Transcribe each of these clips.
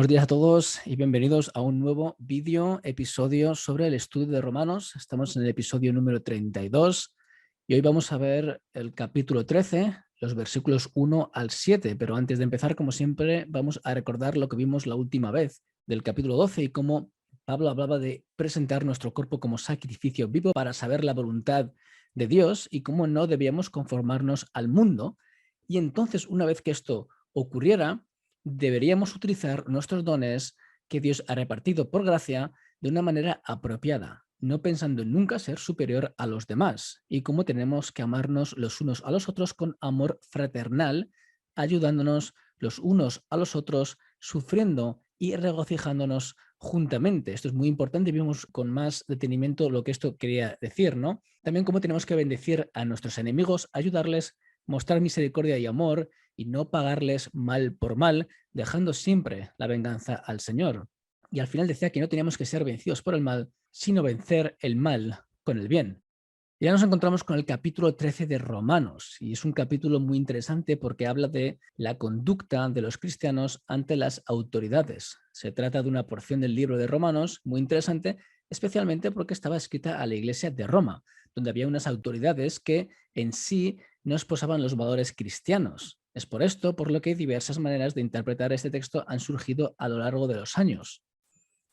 Buenos días a todos y bienvenidos a un nuevo episodio sobre el estudio de Romanos. Estamos en el episodio número 32 y hoy vamos a ver el capítulo 13, los versículos 1 al 7. Pero antes de empezar, como siempre, vamos a recordar lo que vimos la última vez del capítulo 12 y cómo Pablo hablaba de presentar nuestro cuerpo como sacrificio vivo para saber la voluntad de Dios y cómo no debíamos conformarnos al mundo. Y entonces, una vez que esto ocurriera, deberíamos utilizar nuestros dones que Dios ha repartido por gracia de una manera apropiada, no pensando en nunca ser superior a los demás, y cómo tenemos que amarnos los unos a los otros con amor fraternal, ayudándonos los unos a los otros, sufriendo y regocijándonos juntamente. Esto es muy importante y vimos con más detenimiento lo que esto quería decir, ¿no? También cómo tenemos que bendecir a nuestros enemigos, ayudarles, mostrar misericordia y amor y no pagarles mal por mal, dejando siempre la venganza al Señor. Y al final decía que no teníamos que ser vencidos por el mal, sino vencer el mal con el bien. Ya nos encontramos con el capítulo 13 de Romanos, y es un capítulo muy interesante porque habla de la conducta de los cristianos ante las autoridades. Se trata de una porción del libro de Romanos muy interesante, especialmente porque estaba escrita a la iglesia de Roma, donde había unas autoridades que en sí no esposaban los valores cristianos. Es por esto por lo que diversas maneras de interpretar este texto han surgido a lo largo de los años.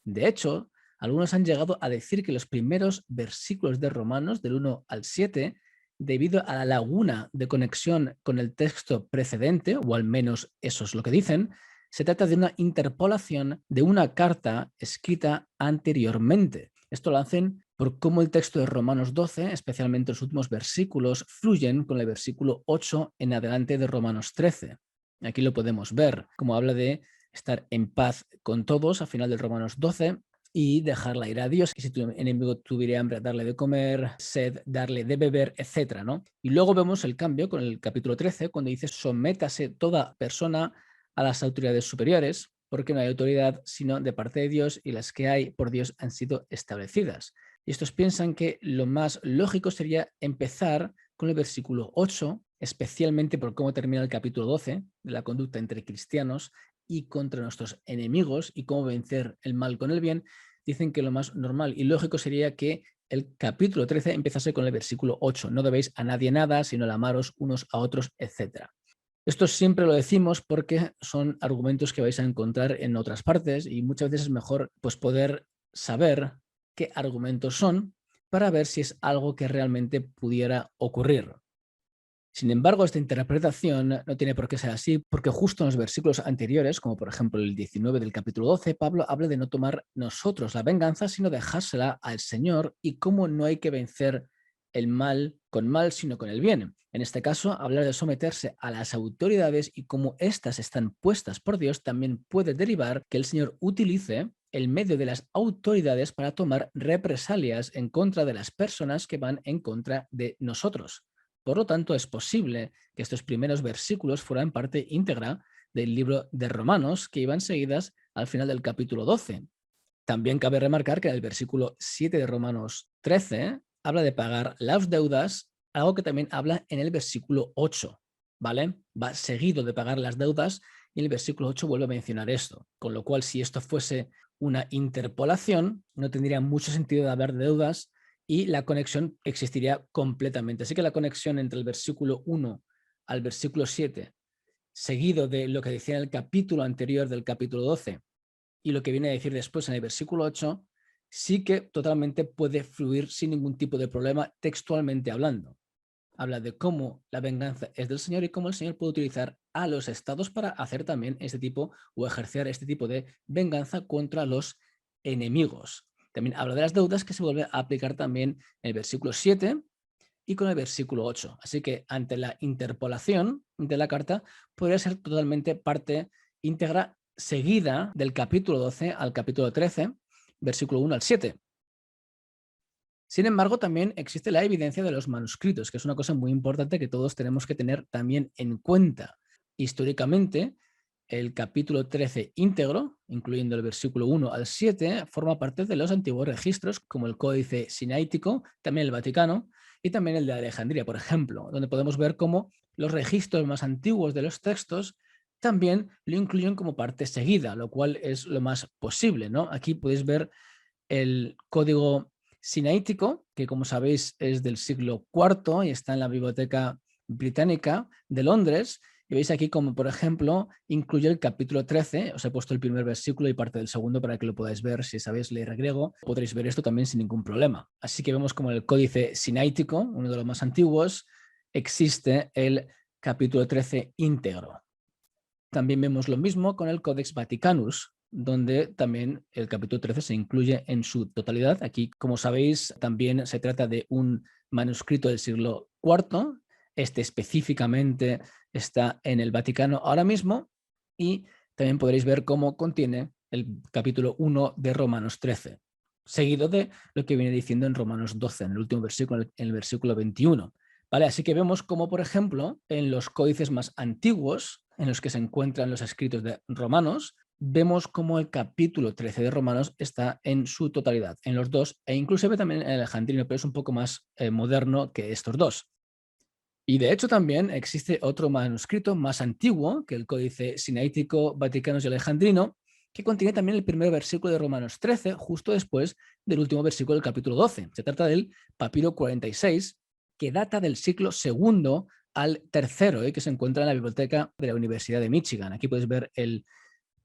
De hecho, algunos han llegado a decir que los primeros versículos de Romanos, del 1 al 7, debido a la laguna de conexión con el texto precedente, o al menos eso es lo que dicen, se trata de una interpolación de una carta escrita anteriormente. Esto lo hacen por cómo el texto de Romanos 12, especialmente los últimos versículos, fluyen con el versículo 8 en adelante de Romanos 13. Aquí lo podemos ver, como habla de estar en paz con todos, al final del Romanos 12, y dejar la ira a Dios, que si tu enemigo tuviera hambre, darle de comer, sed, darle de beber, etcétera, ¿no? Y luego vemos el cambio con el capítulo 13, cuando dice, sométase toda persona a las autoridades superiores, porque no hay autoridad sino de parte de Dios y las que hay por Dios han sido establecidas. Y estos piensan que lo más lógico sería empezar con el versículo 8, especialmente por cómo termina el capítulo 12, de la conducta entre cristianos, y contra nuestros enemigos y cómo vencer el mal con el bien, dicen que lo más normal y lógico sería que el capítulo 13 empezase con el versículo 8. No debéis a nadie nada, sino el amaros unos a otros, etc. Esto siempre lo decimos porque son argumentos que vais a encontrar en otras partes y muchas veces es mejor pues, poder saber qué argumentos son para ver si es algo que realmente pudiera ocurrir. Sin embargo, esta interpretación no tiene por qué ser así, porque justo en los versículos anteriores, como por ejemplo el 19 del capítulo 12, Pablo habla de no tomar nosotros la venganza, sino dejársela al Señor y cómo no hay que vencer el mal con mal, sino con el bien. En este caso, hablar de someterse a las autoridades y cómo éstas están puestas por Dios también puede derivar que el Señor utilice el medio de las autoridades para tomar represalias en contra de las personas que van en contra de nosotros. Por lo tanto, es posible que estos primeros versículos fueran parte íntegra del libro de Romanos, que iban seguidas al final del capítulo 12. También cabe remarcar que en el versículo 7 de Romanos 13 habla de pagar las deudas, algo que también habla en el versículo 8, ¿vale? Va seguido de pagar las deudas y el versículo 8 vuelve a mencionar esto. Con lo cual, si esto fuese una interpolación, no tendría mucho sentido de hablar de deudas y la conexión existiría completamente. Así que la conexión entre el versículo 1 al versículo 7, seguido de lo que decía en el capítulo anterior del capítulo 12 y lo que viene a decir después en el versículo 8, sí que totalmente puede fluir sin ningún tipo de problema textualmente hablando. Habla de cómo la venganza es del Señor y cómo el Señor puede utilizar a los estados para hacer también este tipo o ejercer este tipo de venganza contra los enemigos. También habla de las deudas que se vuelve a aplicar también en el versículo 7 y con el versículo 8. Así que ante la interpolación de la carta podría ser totalmente parte íntegra seguida del capítulo 12 al capítulo 13, versículo 1 al 7. Sin embargo, también existe la evidencia de los manuscritos, que es una cosa muy importante que todos tenemos que tener también en cuenta. Históricamente, el capítulo 13 íntegro, incluyendo el versículo 1 al 7, forma parte de los antiguos registros, como el Códice Sinaítico, también el Vaticano, y también el de Alejandría, por ejemplo, donde podemos ver cómo los registros más antiguos de los textos también lo incluyen como parte seguida, lo cual es lo más posible, ¿no? Aquí podéis ver el código sinaítico, que como sabéis es del siglo IV y está en la Biblioteca Británica de Londres. Y veis aquí como, por ejemplo, incluye el capítulo 13. Os he puesto el primer versículo y parte del segundo para que lo podáis ver. Si sabéis leer griego, podréis ver esto también sin ningún problema. Así que vemos como en el códice sinaítico, uno de los más antiguos, existe el capítulo 13 íntegro. También vemos lo mismo con el Codex Vaticanus, donde también el capítulo 13 se incluye en su totalidad. Aquí, como sabéis, también se trata de un manuscrito del siglo IV. Este específicamente está en el Vaticano ahora mismo y también podréis ver cómo contiene el capítulo 1 de Romanos 13, seguido de lo que viene diciendo en Romanos 12, en el último versículo, en el versículo 21. ¿Vale? Así que vemos cómo, por ejemplo, en los códices más antiguos, en los que se encuentran los escritos de Romanos, vemos cómo el capítulo 13 de Romanos está en su totalidad, en los dos, e inclusive también en el alejandrino, pero es un poco más moderno que estos dos. Y de hecho también existe otro manuscrito más antiguo que el Códice Sinaítico, Vaticanus y Alejandrino, que contiene también el primer versículo de Romanos 13, justo después del último versículo del capítulo 12. Se trata del papiro 46, que data del siglo II al III, que se encuentra en la biblioteca de la Universidad de Michigan. Aquí podéis ver el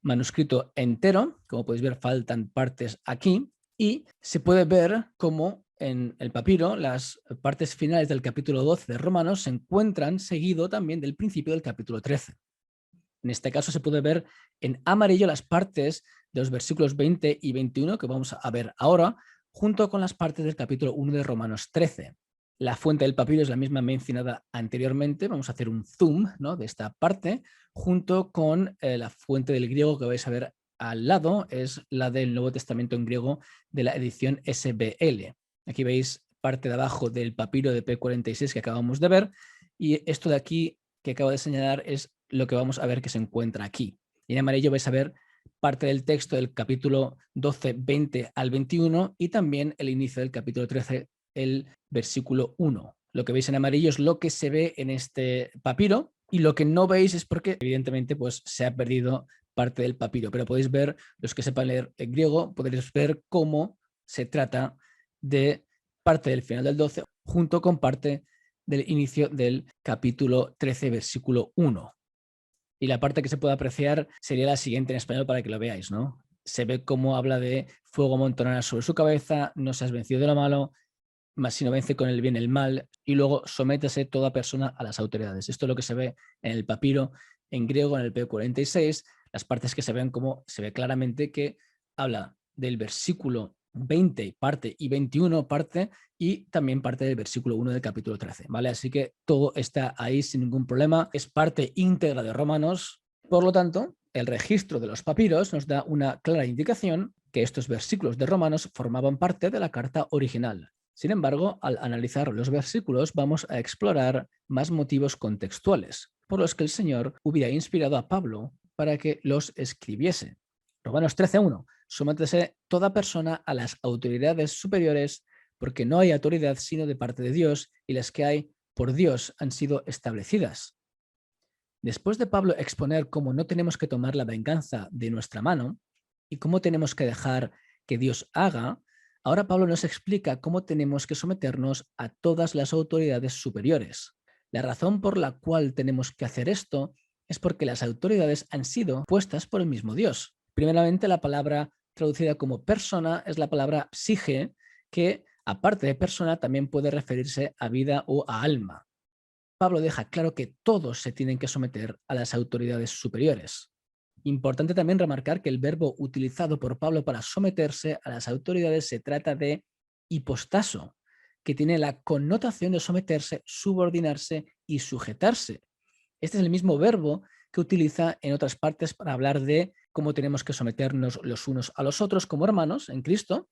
manuscrito entero, como podéis ver faltan partes aquí, y se puede ver cómo en el papiro las partes finales del capítulo 12 de Romanos se encuentran seguido también del principio del capítulo 13. En este caso se puede ver en amarillo las partes de los versículos 20 y 21 que vamos a ver ahora, junto con las partes del capítulo 1 de Romanos 13. La fuente del papiro es la misma mencionada anteriormente. Vamos a hacer un zoom, ¿no?, de esta parte, junto con la fuente del griego que vais a ver al lado, es la del Nuevo Testamento en griego de la edición SBL. Aquí veis parte de abajo del papiro de P46 que acabamos de ver, y esto de aquí que acabo de señalar es lo que vamos a ver que se encuentra aquí. Y en amarillo vais a ver parte del texto del capítulo 12, 20 al 21 y también el inicio del capítulo 13, el versículo 1. Lo que veis en amarillo es lo que se ve en este papiro y lo que no veis es porque evidentemente pues, se ha perdido parte del papiro, pero podéis ver, los que sepan leer en griego, podréis ver cómo se trata de parte del final del 12 junto con parte del inicio del capítulo 13, versículo 1. Y la parte que se puede apreciar sería la siguiente en español para que lo veáis, ¿no? Se ve cómo habla de fuego amontonará sobre su cabeza, no seas vencido de lo malo, mas sino vence con el bien el mal, y luego sométase toda persona a las autoridades. Esto es lo que se ve en el papiro en griego, en el P46, las partes que se ven como se ve claramente que habla del versículo 20 parte y 21 parte y también parte del versículo 1 del capítulo 13, ¿vale? Así que todo está ahí sin ningún problema, es parte íntegra de Romanos. Por lo tanto, el registro de los papiros nos da una clara indicación que estos versículos de Romanos formaban parte de la carta original. Sin embargo, al analizar los versículos vamos a explorar más motivos contextuales por los que el Señor hubiera inspirado a Pablo para que los escribiese. Romanos 13:1. Sométese toda persona a las autoridades superiores, porque no hay autoridad sino de parte de Dios, y las que hay por Dios han sido establecidas. Después de Pablo exponer cómo no tenemos que tomar la venganza de nuestra mano y cómo tenemos que dejar que Dios haga, ahora Pablo nos explica cómo tenemos que someternos a todas las autoridades superiores. La razón por la cual tenemos que hacer esto es porque las autoridades han sido puestas por el mismo Dios. Primeramente, la palabra traducida como persona es la palabra psige, que aparte de persona también puede referirse a vida o a alma. Pablo deja claro que todos se tienen que someter a las autoridades superiores. Importante también remarcar que el verbo utilizado por Pablo para someterse a las autoridades se trata de hipostaso, que tiene la connotación de someterse, subordinarse y sujetarse. Este es el mismo verbo que utiliza en otras partes para hablar de cómo tenemos que someternos los unos a los otros como hermanos en Cristo,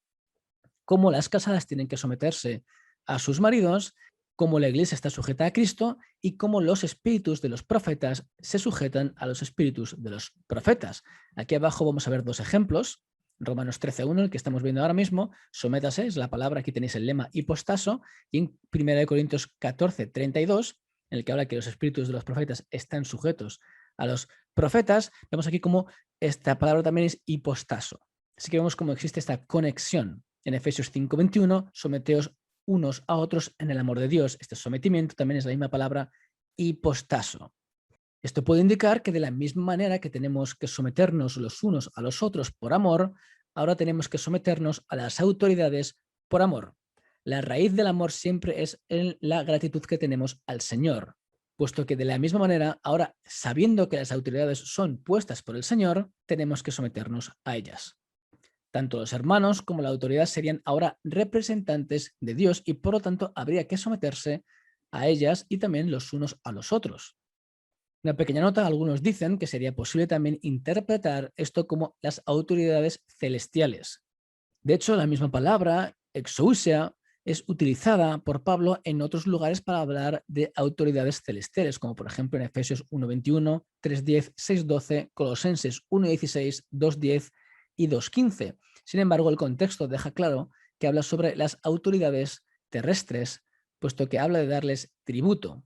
cómo las casadas tienen que someterse a sus maridos, cómo la iglesia está sujeta a Cristo y cómo los espíritus de los profetas se sujetan a los espíritus de los profetas. Aquí abajo vamos a ver dos ejemplos. Romanos 13:1, el que estamos viendo ahora mismo, sométase, es la palabra, aquí tenéis el lema hipostaso, y en 1 Corintios 14:32, en el que habla que los espíritus de los profetas están sujetos a los profetas, vemos aquí cómo esta palabra también es hipostaso. Así que vemos cómo existe esta conexión. En Efesios 5:21, someteos unos a otros en el amor de Dios. Este sometimiento también es la misma palabra hipostaso. Esto puede indicar que de la misma manera que tenemos que someternos los unos a los otros por amor, ahora tenemos que someternos a las autoridades por amor. La raíz del amor siempre es en la gratitud que tenemos al Señor, puesto que de la misma manera, ahora sabiendo que las autoridades son puestas por el Señor, tenemos que someternos a ellas. Tanto los hermanos como la autoridad serían ahora representantes de Dios y por lo tanto habría que someterse a ellas y también los unos a los otros. Una pequeña nota, algunos dicen que sería posible también interpretar esto como las autoridades celestiales. De hecho, la misma palabra, exousia, es utilizada por Pablo en otros lugares para hablar de autoridades celestiales, como por ejemplo en Efesios 1:21, 3:10, 6:12, Colosenses 1:16, 2:10 y 2:15. Sin embargo, el contexto deja claro que habla sobre las autoridades terrestres, puesto que habla de darles tributo.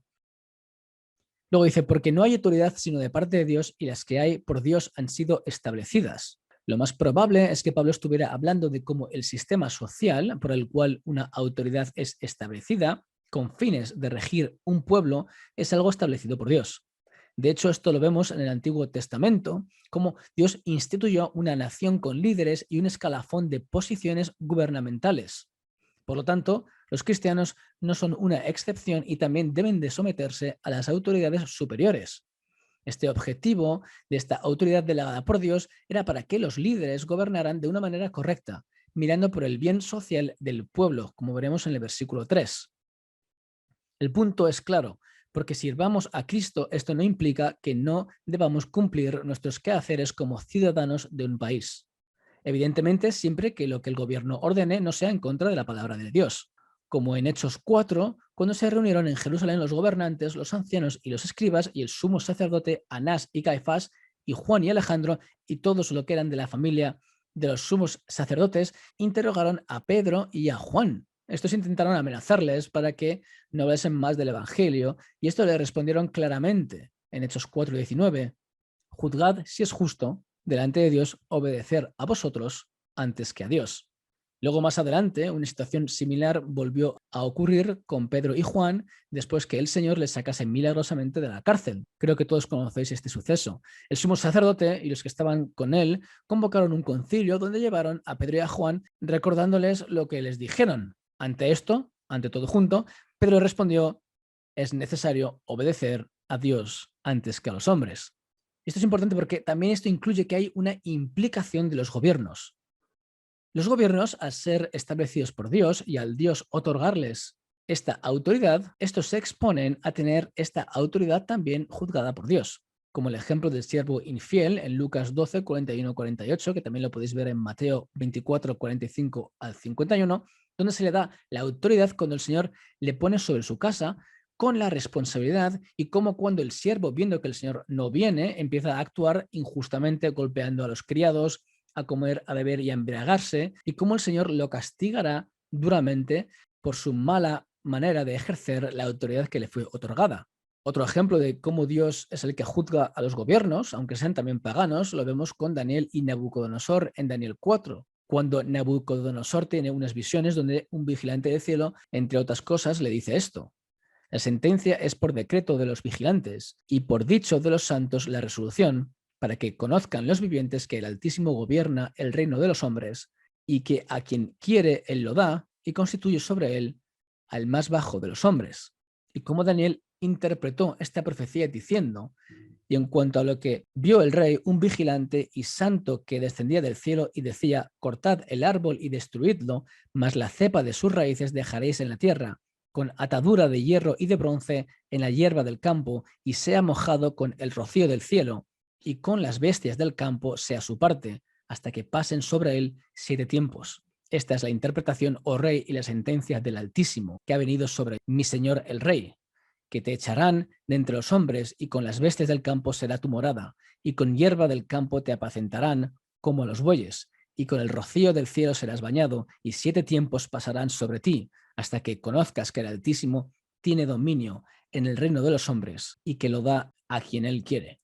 Luego dice, porque no hay autoridad sino de parte de Dios y las que hay por Dios han sido establecidas. Lo más probable es que Pablo estuviera hablando de cómo el sistema social por el cual una autoridad es establecida, con fines de regir un pueblo, es algo establecido por Dios. De hecho, esto lo vemos en el Antiguo Testamento, como Dios instituyó una nación con líderes y un escalafón de posiciones gubernamentales. Por lo tanto, los cristianos no son una excepción y también deben de someterse a las autoridades superiores. Este objetivo de esta autoridad delegada por Dios era para que los líderes gobernaran de una manera correcta, mirando por el bien social del pueblo, como veremos en el versículo 3. El punto es claro, porque sirvamos a Cristo, esto no implica que no debamos cumplir nuestros quehaceres como ciudadanos de un país. Evidentemente, siempre que lo que el gobierno ordene no sea en contra de la palabra de Dios. Como en Hechos 4, cuando se reunieron en Jerusalén los gobernantes, los ancianos y los escribas y el sumo sacerdote Anás y Caifás y Juan y Alejandro y todos los que eran de la familia de los sumos sacerdotes, interrogaron a Pedro y a Juan. Estos intentaron amenazarles para que no hablasen más del Evangelio y esto le respondieron claramente en Hechos 4:19. Juzgad si es justo delante de Dios obedecer a vosotros antes que a Dios. Luego más adelante, una situación similar volvió a ocurrir con Pedro y Juan después que el Señor les sacase milagrosamente de la cárcel. Creo que todos conocéis este suceso. El sumo sacerdote y los que estaban con él convocaron un concilio donde llevaron a Pedro y a Juan recordándoles lo que les dijeron. Ante esto, ante todo junto, Pedro respondió, es necesario obedecer a Dios antes que a los hombres. Esto es importante porque también esto incluye que hay una implicación de los gobiernos. Los gobiernos, al ser establecidos por Dios y al Dios otorgarles esta autoridad, estos se exponen a tener esta autoridad también juzgada por Dios, como el ejemplo del siervo infiel en Lucas 12, 41-48, que también lo podéis ver en Mateo 24, 45 al 51, donde se le da la autoridad cuando el Señor le pone sobre su casa con la responsabilidad y cómo cuando el siervo, viendo que el Señor no viene, empieza a actuar injustamente golpeando a los criados, a comer, a beber y a embriagarse, y cómo el Señor lo castigará duramente por su mala manera de ejercer la autoridad que le fue otorgada. Otro ejemplo de cómo Dios es el que juzga a los gobiernos, aunque sean también paganos, lo vemos con Daniel y Nabucodonosor en Daniel 4, cuando Nabucodonosor tiene unas visiones donde un vigilante del cielo, entre otras cosas, le dice esto. La sentencia es por decreto de los vigilantes y por dicho de los santos la resolución, para que conozcan los vivientes que el Altísimo gobierna el reino de los hombres y que a quien quiere él lo da y constituye sobre él al más bajo de los hombres. Y como Daniel interpretó esta profecía diciendo, y en cuanto a lo que vio el rey, un vigilante y santo que descendía del cielo y decía, cortad el árbol y destruidlo, mas la cepa de sus raíces dejaréis en la tierra, con atadura de hierro y de bronce en la hierba del campo, y sea mojado con el rocío del cielo, y con las bestias del campo sea su parte, hasta que pasen sobre él 7 tiempos. Esta es la interpretación, oh rey, y la sentencia del Altísimo, que ha venido sobre mi señor el rey, que te echarán de entre los hombres, y con las bestias del campo será tu morada, y con hierba del campo te apacentarán como a los bueyes, y con el rocío del cielo serás bañado, y 7 tiempos pasarán sobre ti, hasta que conozcas que el Altísimo tiene dominio en el reino de los hombres y que lo da a quien él quiere.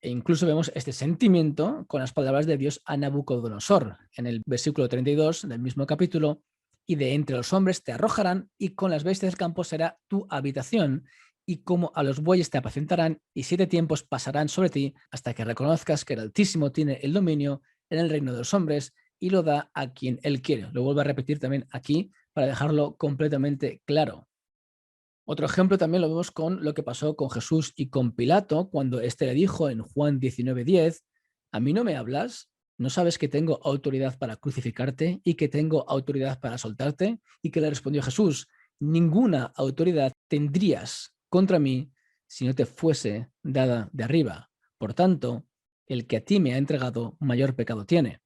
E incluso vemos este sentimiento con las palabras de Dios a Nabucodonosor, en el versículo 32 del mismo capítulo: y de entre los hombres te arrojarán, y con las bestias del campo será tu habitación, y como a los bueyes te apacentarán, y 7 tiempos pasarán sobre ti, hasta que reconozcas que el Altísimo tiene el dominio en el reino de los hombres, y lo da a quien él quiere. Lo vuelvo a repetir también aquí para dejarlo completamente claro. Otro ejemplo también lo vemos con lo que pasó con Jesús y con Pilato, cuando éste le dijo en Juan 19:10: ¿a mí no me hablas? ¿No sabes que tengo autoridad para crucificarte y que tengo autoridad para soltarte? Y que le respondió Jesús: ninguna autoridad tendrías contra mí si no te fuese dada de arriba. Por tanto, el que a ti me ha entregado, mayor pecado tiene.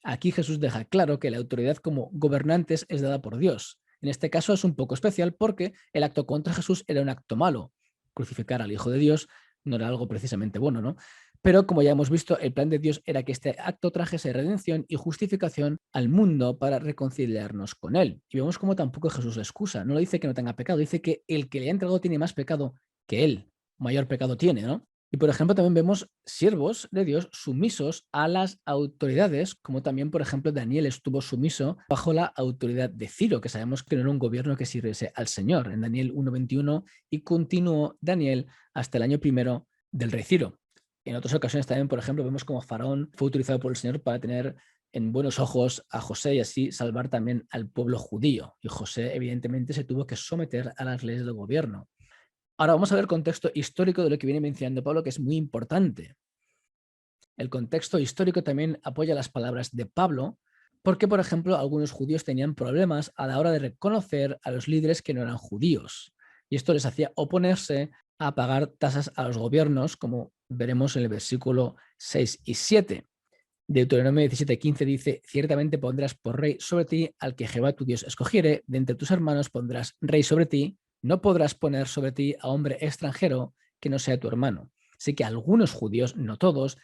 Aquí Jesús deja claro que la autoridad como gobernantes es dada por Dios. En este caso es un poco especial porque el acto contra Jesús era un acto malo. Crucificar al Hijo de Dios no era algo precisamente bueno, ¿no? Pero como ya hemos visto, el plan de Dios era que este acto trajese redención y justificación al mundo para reconciliarnos con Él. Y vemos cómo tampoco Jesús le excusa. No le dice que no tenga pecado, dice que el que le ha entregado tiene más pecado que Él. Mayor pecado tiene, ¿no? Y por ejemplo, también vemos siervos de Dios sumisos a las autoridades, como también, por ejemplo, Daniel estuvo sumiso bajo la autoridad de Ciro, que sabemos que no era un gobierno que sirviese al Señor, en Daniel 1:21, y continuó Daniel hasta el año primero del rey Ciro. En otras ocasiones también, por ejemplo, vemos como Faraón fue utilizado por el Señor para tener en buenos ojos a José y así salvar también al pueblo judío. Y José, evidentemente, se tuvo que someter a las leyes del gobierno. Ahora vamos a ver el contexto histórico de lo que viene mencionando Pablo, que es muy importante. El contexto histórico también apoya las palabras de Pablo, porque, por ejemplo, algunos judíos tenían problemas a la hora de reconocer a los líderes que no eran judíos. Y esto les hacía oponerse a pagar tasas a los gobiernos, como veremos en el versículo 6 y 7. Deuteronomio 17:15 dice: ciertamente pondrás por rey sobre ti al que Jehová tu Dios escogiere, de entre tus hermanos pondrás rey sobre ti, no podrás poner sobre ti a hombre extranjero que no sea tu hermano. Así que algunos judíos, no todos,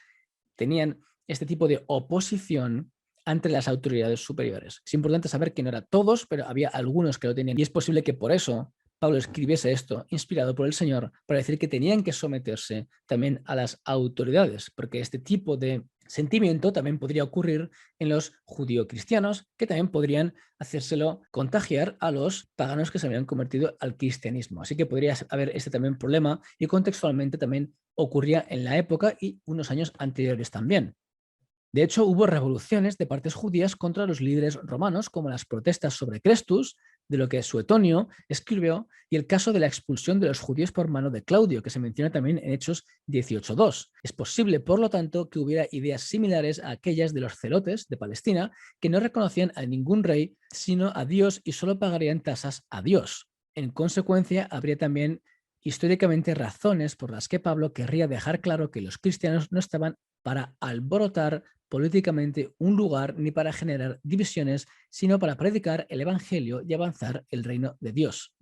tenían este tipo de oposición ante las autoridades superiores. Es importante saber que no eran todos, pero había algunos que lo tenían. Y es posible que por eso Pablo escribiese esto, inspirado por el Señor, para decir que tenían que someterse también a las autoridades, porque este tipo de sentimiento también podría ocurrir en los judío-cristianos, que también podrían hacérselo contagiar a los paganos que se habían convertido al cristianismo. Así que podría haber este también problema, y contextualmente también ocurría en la época y unos años anteriores también. De hecho, hubo revoluciones de partes judías contra los líderes romanos, como las protestas sobre Crestus, de lo que Suetonio escribió, y el caso de la expulsión de los judíos por mano de Claudio, que se menciona también en Hechos 18:2. Es posible, por lo tanto, que hubiera ideas similares a aquellas de los celotes de Palestina, que no reconocían a ningún rey, sino a Dios, y solo pagarían tasas a Dios. En consecuencia, habría también históricamente razones por las que Pablo querría dejar claro que los cristianos no estaban para alborotar políticamente un lugar ni para generar divisiones, sino para predicar el Evangelio y avanzar el reino de Dios.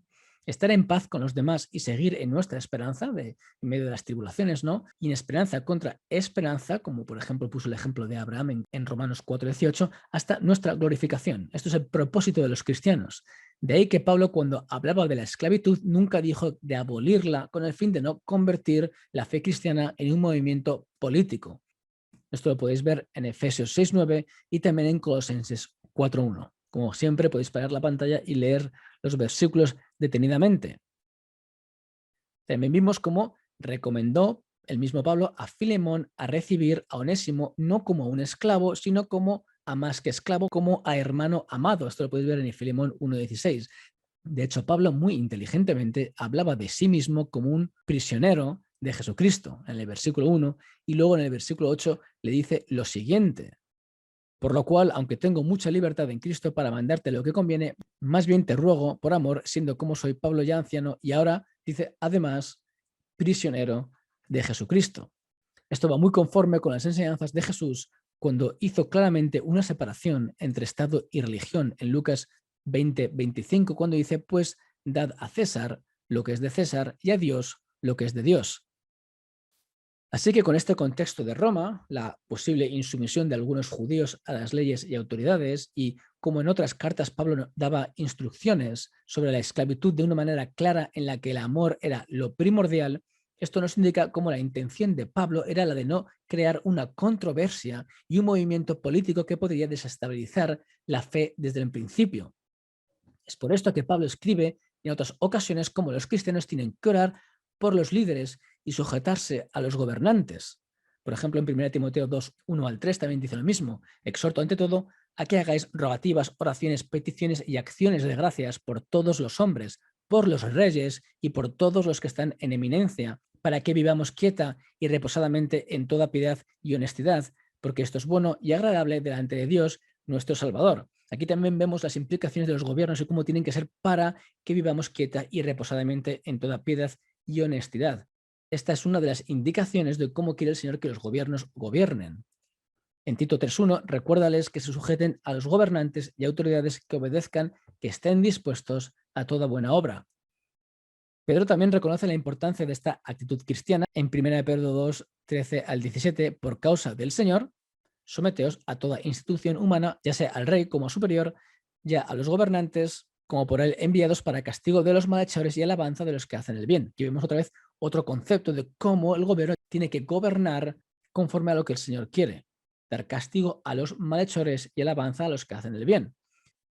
Estar en paz con los demás y seguir en nuestra esperanza en medio de las tribulaciones, ¿no? Y en esperanza contra esperanza, como por ejemplo puso el ejemplo de Abraham en Romanos 4:18, hasta nuestra glorificación. Esto es el propósito de los cristianos. De ahí que Pablo, cuando hablaba de la esclavitud, nunca dijo de abolirla con el fin de no convertir la fe cristiana en un movimiento político. Esto lo podéis ver en Efesios 6:9 y también en Colosenses 4:1. Como siempre, podéis parar la pantalla y leer los versículos detenidamente. También vimos cómo recomendó el mismo Pablo a Filemón a recibir a Onésimo no como a un esclavo, sino como a más que esclavo, como a hermano amado. Esto lo podéis ver en Filemón 1:16. De hecho, Pablo muy inteligentemente hablaba de sí mismo como un prisionero de Jesucristo en el versículo 1, y luego en el versículo 8 le dice lo siguiente: por lo cual, aunque tengo mucha libertad en Cristo para mandarte lo que conviene, más bien te ruego por amor, siendo como soy Pablo ya anciano, y ahora dice además prisionero de Jesucristo. Esto va muy conforme con las enseñanzas de Jesús cuando hizo claramente una separación entre Estado y religión en Lucas 20:25, cuando dice: pues dad a César lo que es de César y a Dios lo que es de Dios. Así que con este contexto de Roma, la posible insumisión de algunos judíos a las leyes y autoridades, y como en otras cartas Pablo daba instrucciones sobre la esclavitud de una manera clara en la que el amor era lo primordial, Esto nos indica cómo la intención de Pablo era la de no crear una controversia y un movimiento político que podría desestabilizar la fe desde el principio. Es por esto que Pablo escribe en otras ocasiones cómo los cristianos tienen que orar por los líderes y sujetarse a los gobernantes. Por ejemplo, en 1 Timoteo 2, 1 al 3 también dice lo mismo. Exhorto ante todo a que hagáis rogativas, oraciones, peticiones y acciones de gracias por todos los hombres, por los reyes y por todos los que están en eminencia, para que vivamos quieta y reposadamente en toda piedad y honestidad, porque esto es bueno y agradable delante de Dios, nuestro Salvador. Aquí también vemos las implicaciones de los gobiernos y cómo tienen que ser para que vivamos quieta y reposadamente en toda piedad y honestidad. Esta es una de las indicaciones de cómo quiere el Señor que los gobiernos gobiernen. En Tito 3.1, recuérdales que se sujeten a los gobernantes y autoridades, que obedezcan, que estén dispuestos a toda buena obra. Pedro también reconoce la importancia de esta actitud cristiana en 1 Pedro 2, 13 al 17, por causa del Señor, someteos a toda institución humana, ya sea al rey como superior, ya a los gobernantes como por él enviados para castigo de los malhechores y alabanza de los que hacen el bien. Aquí vemos otra vez otro concepto de cómo el gobierno tiene que gobernar conforme a lo que el Señor quiere, dar castigo a los malhechores y alabanza a los que hacen el bien.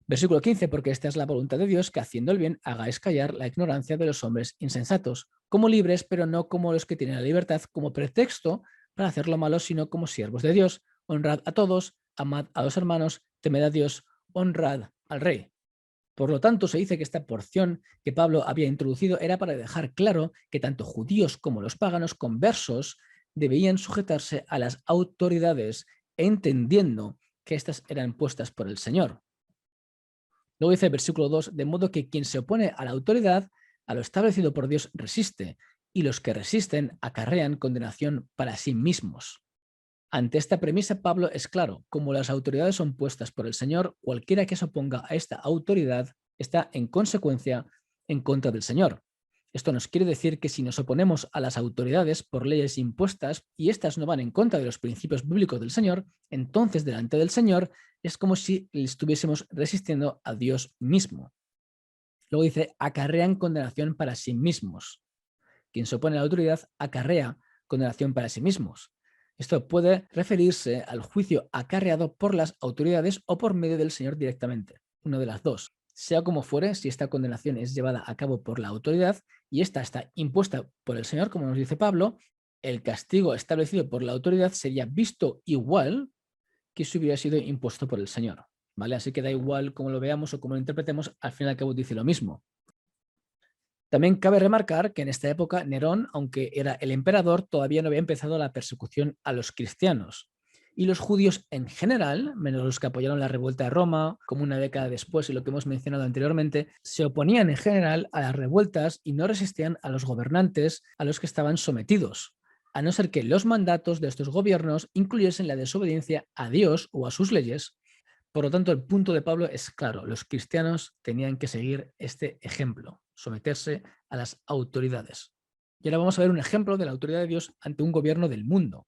Versículo 15, porque esta es la voluntad de Dios, que haciendo el bien hagáis callar la ignorancia de los hombres insensatos, como libres, pero no como los que tienen la libertad como pretexto para hacer lo malo, sino como siervos de Dios. Honrad a todos, amad a los hermanos, temed a Dios, honrad al rey. Por lo tanto, se dice que esta porción que Pablo había introducido era para dejar claro que tanto judíos como los paganos conversos debían sujetarse a las autoridades, entendiendo que éstas eran puestas por el Señor. Luego dice el versículo 2, de modo que quien se opone a la autoridad, a lo establecido por Dios, resiste, y los que resisten acarrean condenación para sí mismos. Ante esta premisa, Pablo es claro: como las autoridades son puestas por el Señor, cualquiera que se oponga a esta autoridad está en consecuencia en contra del Señor. Esto nos quiere decir que si nos oponemos a las autoridades por leyes impuestas y éstas no van en contra de los principios bíblicos del Señor, entonces delante del Señor es como si le estuviésemos resistiendo a Dios mismo. Luego dice, acarrean condenación para sí mismos. Quien se opone a la autoridad acarrea condenación para sí mismos. Esto puede referirse al juicio acarreado por las autoridades o por medio del Señor directamente, una de las dos. Sea como fuere, si esta condenación es llevada a cabo por la autoridad y esta está impuesta por el Señor, como nos dice Pablo, el castigo establecido por la autoridad sería visto igual que si hubiera sido impuesto por el Señor. ¿Vale? Así que da igual cómo lo veamos o cómo lo interpretemos, al fin y al cabo dice lo mismo. También cabe remarcar que en esta época Nerón, aunque era el emperador, todavía no había empezado la persecución a los cristianos. Y los judíos en general, menos los que apoyaron la revuelta de Roma, como una década después y lo que hemos mencionado anteriormente, se oponían en general a las revueltas y no resistían a los gobernantes a los que estaban sometidos, a no ser que los mandatos de estos gobiernos incluyesen la desobediencia a Dios o a sus leyes. Por lo tanto, el punto de Pablo es claro: los cristianos tenían que seguir este ejemplo, someterse a las autoridades. Y ahora vamos a ver un ejemplo de la autoridad de Dios ante un gobierno del mundo.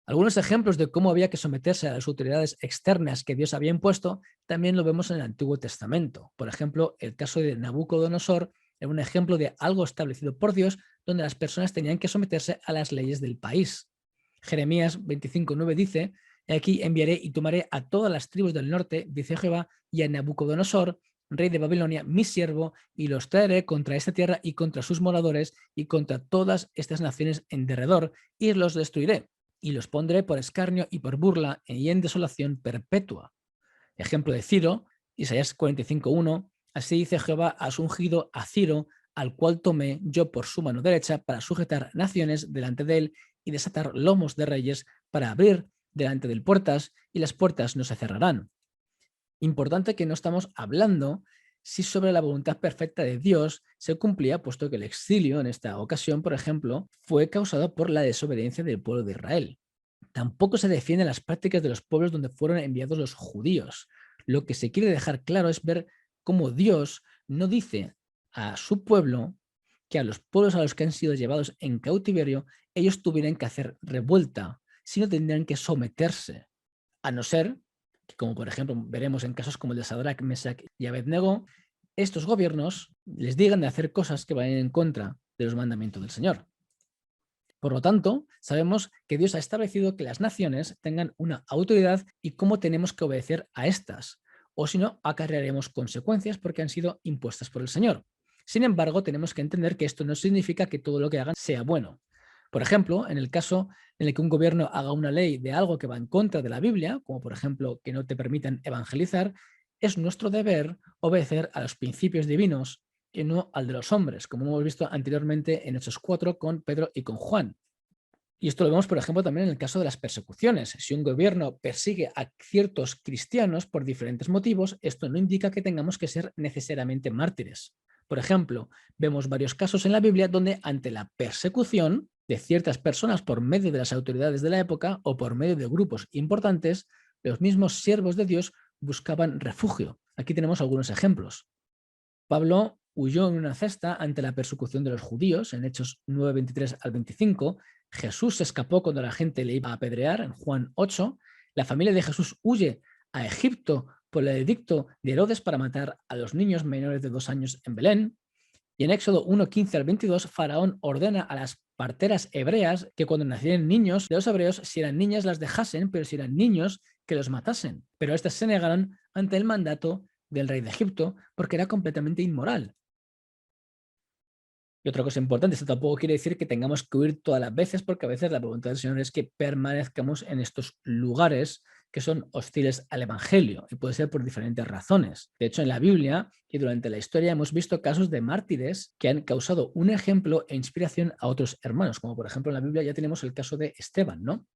Algunos ejemplos de cómo había que someterse a las autoridades externas que Dios había impuesto también lo vemos en el Antiguo Testamento. Por ejemplo, el caso de Nabucodonosor era un ejemplo de algo establecido por Dios donde las personas tenían que someterse a las leyes del país. Jeremías 25:9 dice: aquí enviaré y tomaré a todas las tribus del norte, dice Jehová, y a Nabucodonosor, rey de Babilonia, mi siervo, y los traeré contra esta tierra y contra sus moradores y contra todas estas naciones en derredor, y los destruiré, y los pondré por escarnio y por burla y en desolación perpetua. Ejemplo de Ciro, Isaías 45:1, así dice Jehová: has ungido a Ciro, al cual tomé yo por su mano derecha para sujetar naciones delante de él y desatar lomos de reyes, para abrir delante de él puertas, y las puertas no se cerrarán. Importante que no estamos hablando si sobre la voluntad perfecta de Dios se cumplía, puesto que el exilio en esta ocasión, por ejemplo, fue causado por la desobediencia del pueblo de Israel. Tampoco se defienden las prácticas de los pueblos donde fueron enviados los judíos. Lo que se quiere dejar claro es ver cómo Dios no dice a su pueblo que a los pueblos a los que han sido llevados en cautiverio ellos tuvieran que hacer revuelta, sino tendrían que someterse, a no ser que, como por ejemplo veremos en casos como el de Sadrach, Mesach y Abednego, estos gobiernos les digan de hacer cosas que vayan en contra de los mandamientos del Señor. Por lo tanto, sabemos que Dios ha establecido que las naciones tengan una autoridad y cómo tenemos que obedecer a estas, o si no, acarrearemos consecuencias porque han sido impuestas por el Señor. Sin embargo, tenemos que entender que esto no significa que todo lo que hagan sea bueno. Por ejemplo, en el caso en el que un gobierno haga una ley de algo que va en contra de la Biblia, como por ejemplo que no te permitan evangelizar, es nuestro deber obedecer a los principios divinos y no al de los hombres, como hemos visto anteriormente en Hechos 4 con Pedro y con Juan. Y esto lo vemos, por ejemplo, también en el caso de las persecuciones. Si un gobierno persigue a ciertos cristianos por diferentes motivos, esto no indica que tengamos que ser necesariamente mártires. Por ejemplo, vemos varios casos en la Biblia donde ante la persecución de ciertas personas por medio de las autoridades de la época o por medio de grupos importantes, los mismos siervos de Dios buscaban refugio. Aquí tenemos algunos ejemplos. Pablo huyó en una cesta ante la persecución de los judíos en Hechos 9, 23 al 25. Jesús se escapó cuando la gente le iba a apedrear en Juan 8. La familia de Jesús huye a Egipto por el edicto de Herodes para matar a los niños menores de 2 años en Belén. Y en Éxodo 1, 15 al 22, Faraón ordena a las parteras hebreas que cuando nacieran niños de los hebreos, si eran niñas las dejasen, pero si eran niños, que los matasen. Pero estas se negaron ante el mandato del rey de Egipto porque era completamente inmoral. Y otra cosa importante, esto tampoco quiere decir que tengamos que huir todas las veces, porque a veces la voluntad del Señor es que permanezcamos en estos lugares que son hostiles al Evangelio, y puede ser por diferentes razones. De hecho, en la Biblia y durante la historia hemos visto casos de mártires que han causado un ejemplo e inspiración a otros hermanos, como por ejemplo en la Biblia ya tenemos el caso de Esteban, ¿no?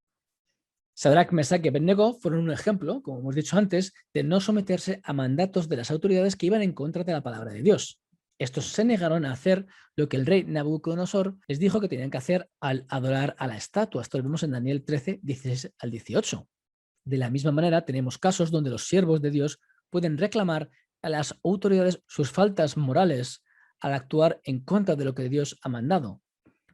Sadrach, Mesach y Abednego fueron un ejemplo, como hemos dicho antes, de no someterse a mandatos de las autoridades que iban en contra de la palabra de Dios. Estos se negaron a hacer lo que el rey Nabucodonosor les dijo que tenían que hacer al adorar a la estatua. Esto lo vemos en Daniel 13, 16 al 18. De la misma manera, tenemos casos donde los siervos de Dios pueden reclamar a las autoridades sus faltas morales al actuar en contra de lo que Dios ha mandado.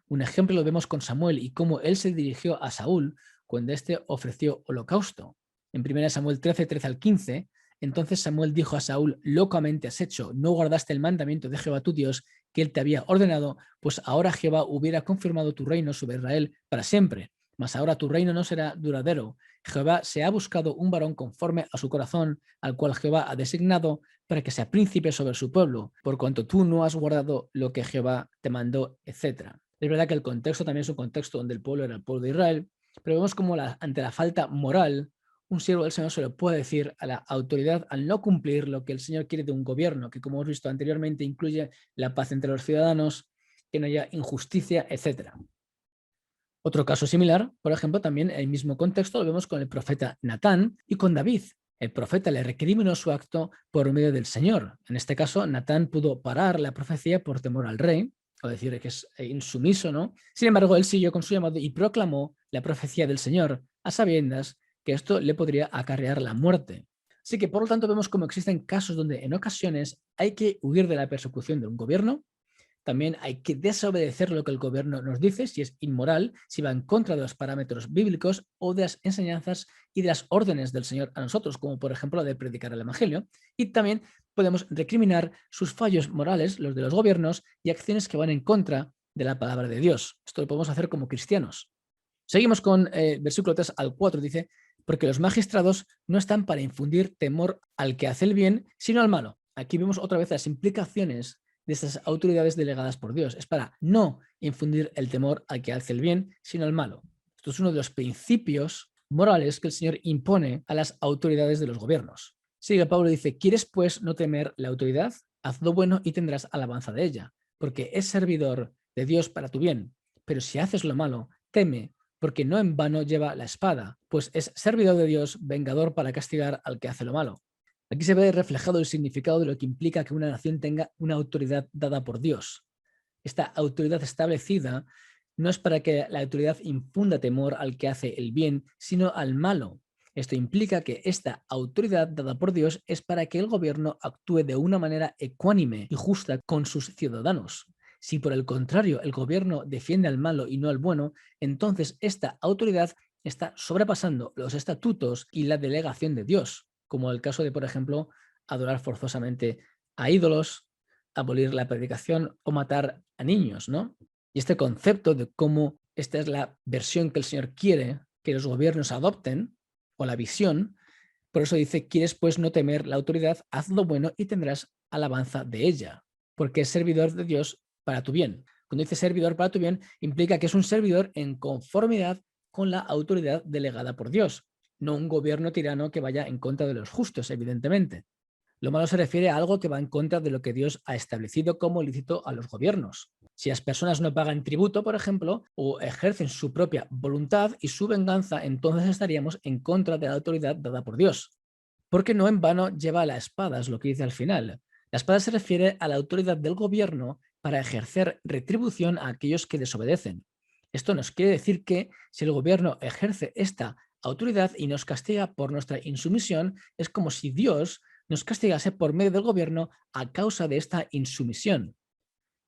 Un ejemplo lo vemos con Samuel y cómo él se dirigió a Saúl cuando éste ofreció holocausto. En 1 Samuel 13, 13 al 15, entonces Samuel dijo a Saúl: locamente has hecho, no guardaste el mandamiento de Jehová tu Dios que él te había ordenado, pues ahora Jehová hubiera confirmado tu reino sobre Israel para siempre. Mas ahora tu reino no será duradero. Jehová se ha buscado un varón conforme a su corazón, al cual Jehová ha designado para que sea príncipe sobre su pueblo, por cuanto tú no has guardado lo que Jehová te mandó, etc. Es verdad que el contexto también es un contexto donde el pueblo era el pueblo de Israel, pero vemos como ante la falta moral, un siervo del Señor se lo puede decir a la autoridad al no cumplir lo que el Señor quiere de un gobierno, que como hemos visto anteriormente incluye la paz entre los ciudadanos, que no haya injusticia, etc. Otro caso similar, por ejemplo, también en el mismo contexto lo vemos con el profeta Natán y con David. El profeta le recriminó su acto por medio del Señor. En este caso, Natán pudo parar la profecía por temor al rey, o decir que es insumiso, ¿no? Sin embargo, él siguió con su llamado y proclamó la profecía del Señor, a sabiendas que esto le podría acarrear la muerte. Así que, por lo tanto, vemos cómo existen casos donde en ocasiones hay que huir de la persecución de un gobierno. También hay que desobedecer lo que el gobierno nos dice, si es inmoral, si va en contra de los parámetros bíblicos o de las enseñanzas y de las órdenes del Señor a nosotros, como por ejemplo la de predicar el Evangelio. Y también podemos recriminar sus fallos morales, los de los gobiernos, y acciones que van en contra de la palabra de Dios. Esto lo podemos hacer como cristianos. Seguimos con versículo 3 al 4, dice: porque los magistrados no están para infundir temor al que hace el bien, sino al malo. Aquí vemos otra vez las implicaciones de estas autoridades delegadas por Dios. Es para no infundir el temor al que hace el bien, sino al malo. Esto es uno de los principios morales que el Señor impone a las autoridades de los gobiernos. Sigue Pablo, dice: ¿quieres pues no temer la autoridad? Haz lo bueno y tendrás alabanza de ella, porque es servidor de Dios para tu bien. Pero si haces lo malo, teme, porque no en vano lleva la espada, pues es servidor de Dios, vengador para castigar al que hace lo malo. Aquí se ve reflejado el significado de lo que implica que una nación tenga una autoridad dada por Dios. Esta autoridad establecida no es para que la autoridad infunda temor al que hace el bien, sino al malo. Esto implica que esta autoridad dada por Dios es para que el gobierno actúe de una manera ecuánime y justa con sus ciudadanos. Si por el contrario el gobierno defiende al malo y no al bueno, entonces esta autoridad está sobrepasando los estatutos y la delegación de Dios, como el caso de, por ejemplo, adorar forzosamente a ídolos, abolir la predicación o matar a niños, ¿no? Y este concepto de cómo esta es la versión que el Señor quiere que los gobiernos adopten, o la visión. Por eso dice, quieres pues no temer la autoridad, haz lo bueno y tendrás alabanza de ella, porque es servidor de Dios para tu bien. Cuando dice servidor para tu bien, implica que es un servidor en conformidad con la autoridad delegada por Dios, no un gobierno tirano que vaya en contra de los justos, evidentemente. Lo malo se refiere a algo que va en contra de lo que Dios ha establecido como lícito a los gobiernos. Si las personas no pagan tributo, por ejemplo, o ejercen su propia voluntad y su venganza, entonces estaríamos en contra de la autoridad dada por Dios. Porque no en vano lleva la espada, es lo que dice al final. La espada se refiere a la autoridad del gobierno para ejercer retribución a aquellos que desobedecen. Esto nos quiere decir que si el gobierno ejerce esta autoridad y nos castiga por nuestra insumisión, es como si Dios nos castigase por medio del gobierno a causa de esta insumisión.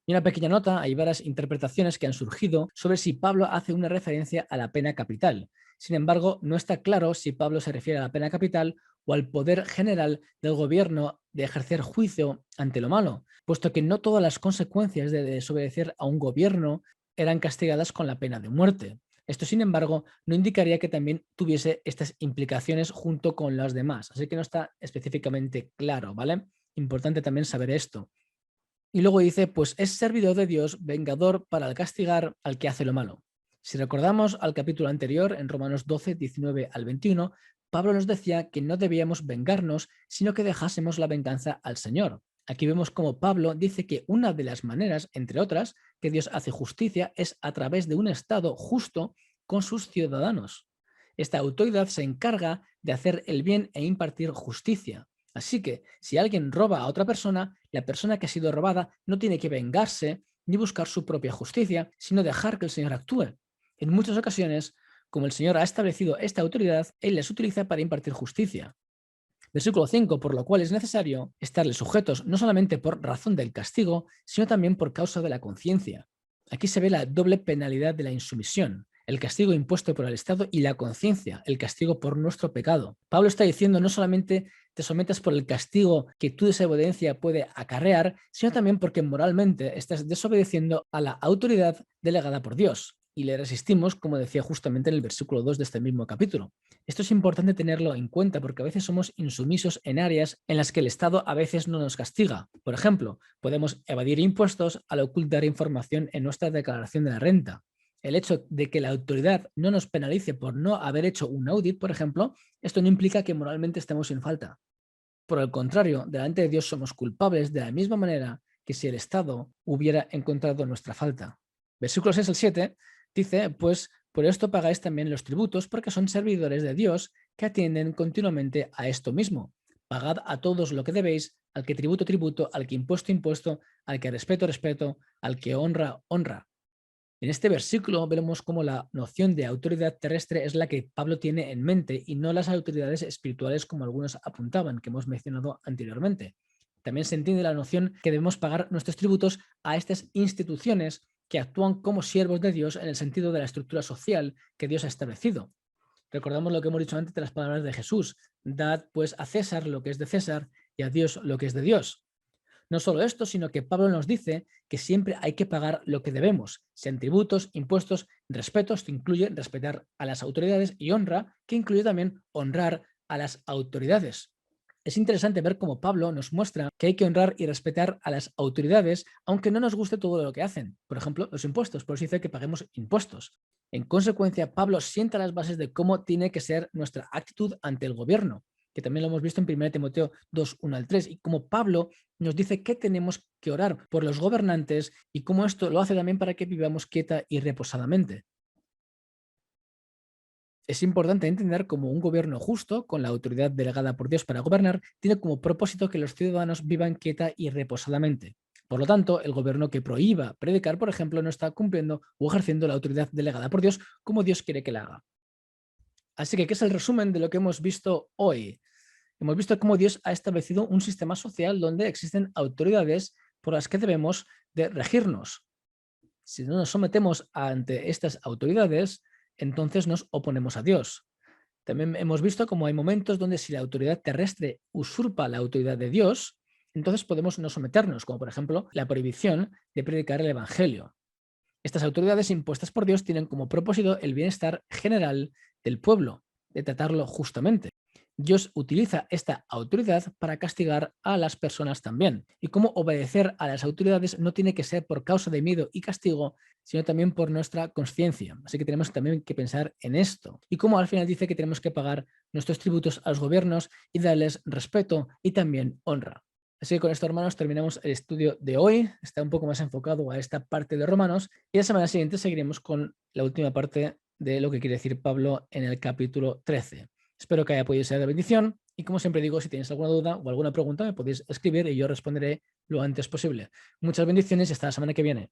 Y una pequeña nota, hay varias interpretaciones que han surgido sobre si Pablo hace una referencia a la pena capital. Sin embargo, no está claro si Pablo se refiere a la pena capital o al poder general del gobierno de ejercer juicio ante lo malo, puesto que no todas las consecuencias de desobedecer a un gobierno eran castigadas con la pena de muerte. Esto, sin embargo, no indicaría que también tuviese estas implicaciones junto con las demás, así que no está específicamente claro, ¿vale? Importante también saber esto. Y luego dice, pues es servidor de Dios, vengador para castigar al que hace lo malo. Si recordamos al capítulo anterior, en Romanos 12, 19 al 21, Pablo nos decía que no debíamos vengarnos, sino que dejásemos la venganza al Señor. Aquí vemos cómo Pablo dice que una de las maneras, entre otras, que Dios hace justicia es a través de un Estado justo con sus ciudadanos. Esta autoridad se encarga de hacer el bien e impartir justicia. Así que, si alguien roba a otra persona, la persona que ha sido robada no tiene que vengarse ni buscar su propia justicia, sino dejar que el Señor actúe. En muchas ocasiones, como el Señor ha establecido esta autoridad, Él las utiliza para impartir justicia. Versículo 5, por lo cual es necesario estarle sujetos no solamente por razón del castigo, sino también por causa de la conciencia. Aquí se ve la doble penalidad de la insumisión, el castigo impuesto por el Estado y la conciencia, el castigo por nuestro pecado. Pablo está diciendo no solamente te sometas por el castigo que tu desobediencia puede acarrear, sino también porque moralmente estás desobedeciendo a la autoridad delegada por Dios. Y le resistimos, como decía justamente en el versículo 2 de este mismo capítulo. Esto es importante tenerlo en cuenta porque a veces somos insumisos en áreas en las que el Estado a veces no nos castiga. Por ejemplo, podemos evadir impuestos al ocultar información en nuestra declaración de la renta. El hecho de que la autoridad no nos penalice por no haber hecho un audit, por ejemplo, esto no implica que moralmente estemos sin falta. Por el contrario, delante de Dios somos culpables de la misma manera que si el Estado hubiera encontrado nuestra falta. Versículos 6 al 7 dice, pues por esto pagáis también los tributos porque son servidores de Dios que atienden continuamente a esto mismo. Pagad a todos lo que debéis, al que tributo, tributo, al que impuesto, impuesto, al que respeto, respeto, al que honra, honra. En este versículo vemos cómo la noción de autoridad terrestre es la que Pablo tiene en mente y no las autoridades espirituales como algunos apuntaban, que hemos mencionado anteriormente. También se entiende la noción que debemos pagar nuestros tributos a estas instituciones que actúan como siervos de Dios en el sentido de la estructura social que Dios ha establecido. Recordamos lo que hemos dicho antes de las palabras de Jesús: dad pues a César lo que es de César y a Dios lo que es de Dios. No solo esto, sino que Pablo nos dice que siempre hay que pagar lo que debemos, sean tributos, impuestos, respetos, que incluye respetar a las autoridades, y honra, que incluye también honrar a las autoridades. Es interesante ver cómo Pablo nos muestra que hay que honrar y respetar a las autoridades, aunque no nos guste todo lo que hacen. Por ejemplo, los impuestos, por eso dice que paguemos impuestos. En consecuencia, Pablo sienta las bases de cómo tiene que ser nuestra actitud ante el gobierno, que también lo hemos visto en 1 Timoteo 2, 1 al 3, y como Pablo nos dice que tenemos que orar por los gobernantes y cómo esto lo hace también para que vivamos quieta y reposadamente. Es importante entender cómo un gobierno justo, con la autoridad delegada por Dios para gobernar, tiene como propósito que los ciudadanos vivan quieta y reposadamente. Por lo tanto, el gobierno que prohíba predicar, por ejemplo, no está cumpliendo o ejerciendo la autoridad delegada por Dios como Dios quiere que la haga. Así que, ¿qué es el resumen de lo que hemos visto hoy? Hemos visto cómo Dios ha establecido un sistema social donde existen autoridades por las que debemos de regirnos. Si no nos sometemos ante estas autoridades, entonces nos oponemos a Dios. También hemos visto cómo hay momentos donde si la autoridad terrestre usurpa la autoridad de Dios, entonces podemos no someternos, como por ejemplo la prohibición de predicar el Evangelio. Estas autoridades impuestas por Dios tienen como propósito el bienestar general del pueblo, de tratarlo justamente. Dios utiliza esta autoridad para castigar a las personas también. Y cómo obedecer a las autoridades no tiene que ser por causa de miedo y castigo, sino también por nuestra conciencia. Así que tenemos también que pensar en esto. Y como al final dice que tenemos que pagar nuestros tributos a los gobiernos y darles respeto y también honra. Así que con esto, hermanos, terminamos el estudio de hoy. Está un poco más enfocado a esta parte de Romanos. Y la semana siguiente seguiremos con la última parte de lo que quiere decir Pablo en el capítulo 13. Espero que haya podido ser de bendición y como siempre digo, si tenéis alguna duda o alguna pregunta me podéis escribir y yo responderé lo antes posible. Muchas bendiciones y hasta la semana que viene.